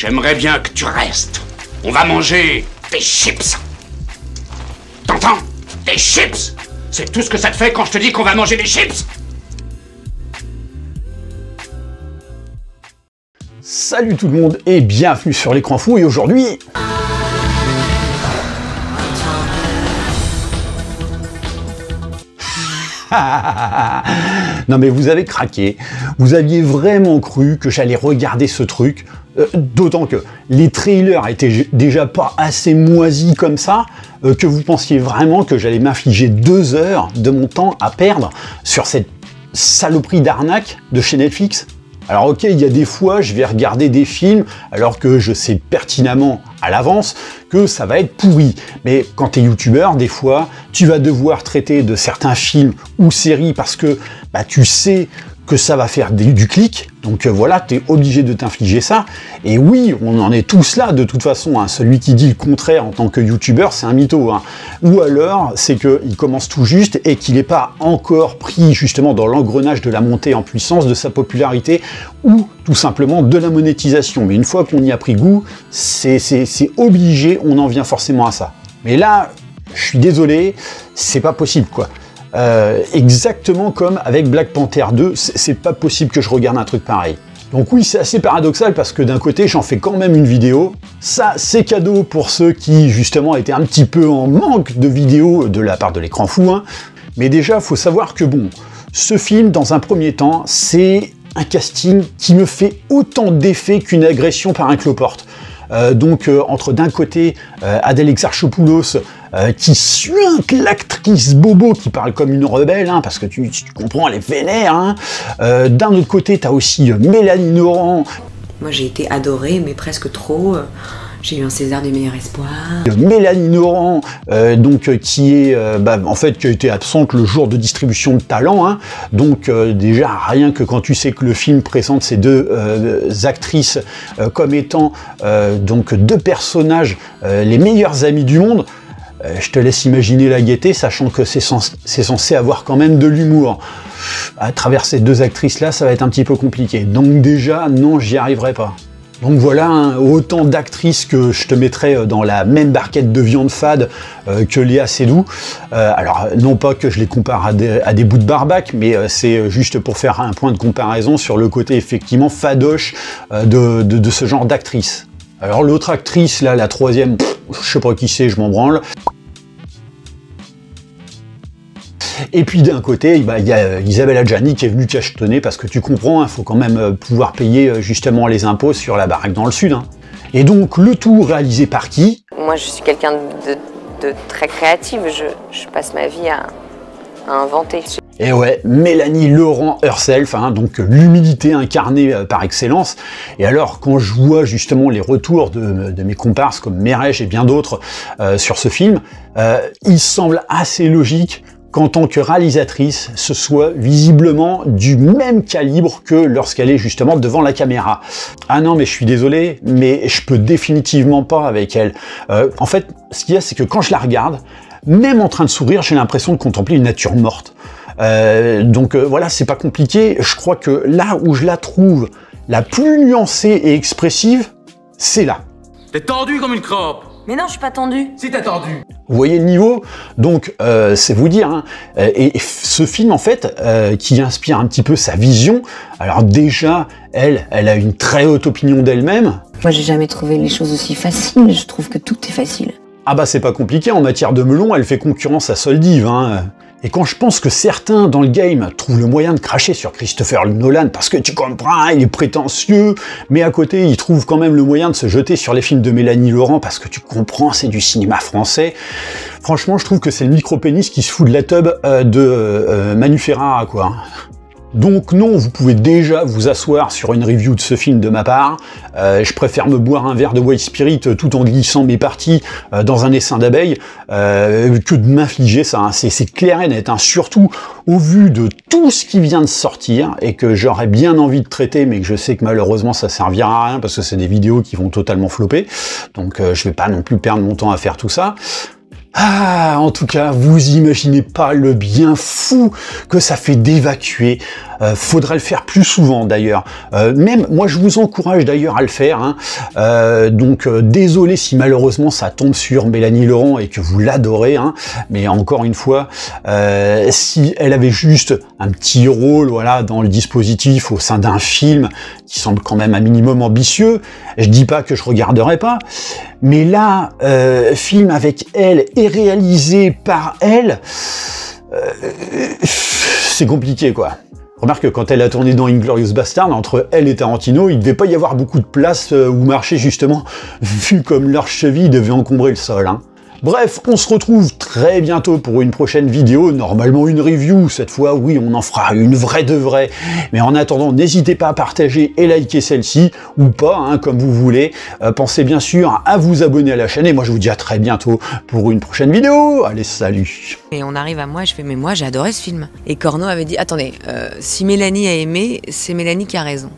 J'aimerais bien que tu restes. On va manger des chips. T'entends? Des chips! C'est tout ce que ça te fait quand je te dis qu'on va manger des chips? Salut tout le monde et bienvenue sur l'écran fou, et aujourd'hui... Non mais vous avez craqué, vous aviez vraiment cru que j'allais regarder ce truc, d'autant que les trailers étaient déjà pas assez moisis comme ça, que vous pensiez vraiment que j'allais m'infliger 2 heures de mon temps à perdre sur cette saloperie d'arnaque de chez Netflix. Alors ok, il y a des fois, je vais regarder des films alors que je sais pertinemment à l'avance que ça va être pourri. Mais quand tu es youtubeur, des fois, tu vas devoir traiter de certains films ou séries parce que tu sais que ça va faire du clic. Donc voilà, tu es obligé de t'infliger ça. Et oui, on en est tous là de toute façon. Hein. Celui qui dit le contraire en tant que youtubeur, c'est un mytho. Hein. Ou alors, c'est qu'il commence tout juste et qu'il n'est pas encore pris justement dans l'engrenage de la montée en puissance de sa popularité ou tout simplement de la monétisation. Mais une fois qu'on y a pris goût, c'est obligé, on en vient forcément à ça. Mais là, je suis désolé, c'est pas possible quoi. Exactement comme avec Black Panther 2, c'est pas possible que je regarde un truc pareil. Donc oui, c'est assez paradoxal parce que d'un côté, j'en fais quand même une vidéo. Ça, c'est cadeau pour ceux qui, justement, étaient un petit peu en manque de vidéos de la part de l'écran fou. Hein. Mais déjà, il faut savoir que bon, ce film, dans un premier temps, c'est un casting qui me fait autant d'effet qu'une agression par un cloporte. Entre d'un côté Adèle Exarchopoulos qui suinte l'actrice Bobo qui parle comme une rebelle, hein, parce que tu comprends, elle est vénère. Hein. D'un autre côté, tu as aussi Mélanie Laurent. Moi j'ai été adorée, mais presque trop. J'ai eu un César du meilleur espoir. Mélanie Laurent, qui est, qui a été absente le jour de distribution de Talent. Hein. Donc déjà, rien que quand tu sais que le film présente ces deux actrices comme étant 2 personnages les meilleurs amis du monde, je te laisse imaginer la gaieté, sachant que c'est censé avoir quand même de l'humour. À travers ces 2 actrices-là, ça va être un petit peu compliqué. Donc déjà, non, j'y arriverai pas. Donc voilà, hein, autant d'actrices que je te mettrais dans la même barquette de viande fade que Léa Seydoux. Alors, non pas que je les compare à des bouts de barbac, mais c'est juste pour faire un point de comparaison sur le côté effectivement fadoche de ce genre d'actrice. Alors l'autre actrice, là, la troisième, je sais pas qui c'est, je m'en branle. Et puis d'un côté, il y a Isabelle Adjani qui est venue cachetonner parce que tu comprends, il faut quand même pouvoir payer justement les impôts sur la baraque dans le sud. Hein. Et donc le tout réalisé par qui? Moi je suis quelqu'un de très créative, je passe ma vie à inventer. Et ouais, Mélanie Laurent herself, hein, donc l'humilité incarnée par excellence. Et alors, quand je vois justement les retours de mes comparses comme Merèche et bien d'autres sur ce film, il semble assez logique qu'en tant que réalisatrice, ce soit visiblement du même calibre que lorsqu'elle est justement devant la caméra. Ah non, mais je suis désolé, mais je peux définitivement pas avec elle. En fait, ce qu'il y a, c'est que quand je la regarde, même en train de sourire, j'ai l'impression de contempler une nature morte. Voilà, c'est pas compliqué. Je crois que là où je la trouve la plus nuancée et expressive, c'est là. T'es tendu comme une crampe. Mais non, je suis pas tendue. Si t'es tendu. Vous voyez le niveau? Donc, c'est vous dire. Hein. Et ce film, en fait, qui inspire un petit peu sa vision, alors déjà, elle a une très haute opinion d'elle-même. Moi, j'ai jamais trouvé les choses aussi faciles. Je trouve que tout est facile. Ah bah, c'est pas compliqué. En matière de melon, elle fait concurrence à Soldiv. Hein. Et quand je pense que certains dans le game trouvent le moyen de cracher sur Christopher Nolan parce que tu comprends, il est prétentieux, mais à côté, ils trouvent quand même le moyen de se jeter sur les films de Mélanie Laurent parce que tu comprends, c'est du cinéma français. Franchement, je trouve que c'est le micro-pénis qui se fout de la tub de Manu Ferrara, quoi. Donc non, vous pouvez déjà vous asseoir sur une review de ce film de ma part. Je préfère me boire un verre de White Spirit tout en glissant mes parties dans un essaim d'abeilles que de m'infliger ça. Hein. C'est clair et net, hein. Surtout au vu de tout ce qui vient de sortir et que j'aurais bien envie de traiter, mais que je sais que malheureusement ça servira à rien parce que c'est des vidéos qui vont totalement flopper. Donc je vais pas non plus perdre mon temps à faire tout ça. Ah, en tout cas, vous imaginez pas le bien fou que ça fait d'évacuer Faudrait le faire plus souvent d'ailleurs. Même moi je vous encourage d'ailleurs à le faire. Hein. Donc désolé si malheureusement ça tombe sur Mélanie Laurent et que vous l'adorez. Hein. Mais encore une fois, si elle avait juste un petit rôle voilà, dans le dispositif au sein d'un film qui semble quand même un minimum ambitieux, je dis pas que je regarderai pas, mais là, film avec elle et réalisé par elle, c'est compliqué quoi. Remarque que quand elle a tourné dans Inglourious Basterds, entre elle et Tarantino, il devait pas y avoir beaucoup de place où marcher justement, vu comme leur cheville devait encombrer le sol. Hein. Bref, on se retrouve très bientôt pour une prochaine vidéo, normalement une review, cette fois oui on en fera une vraie de vraie, mais en attendant n'hésitez pas à partager et liker celle-ci, ou pas, hein, comme vous voulez, pensez bien sûr à vous abonner à la chaîne, et moi je vous dis à très bientôt pour une prochaine vidéo, allez salut. Et on arrive à moi, je fais mais moi j'ai adoré ce film. Et Corneau avait dit, attendez, si Mélanie a aimé, c'est Mélanie qui a raison.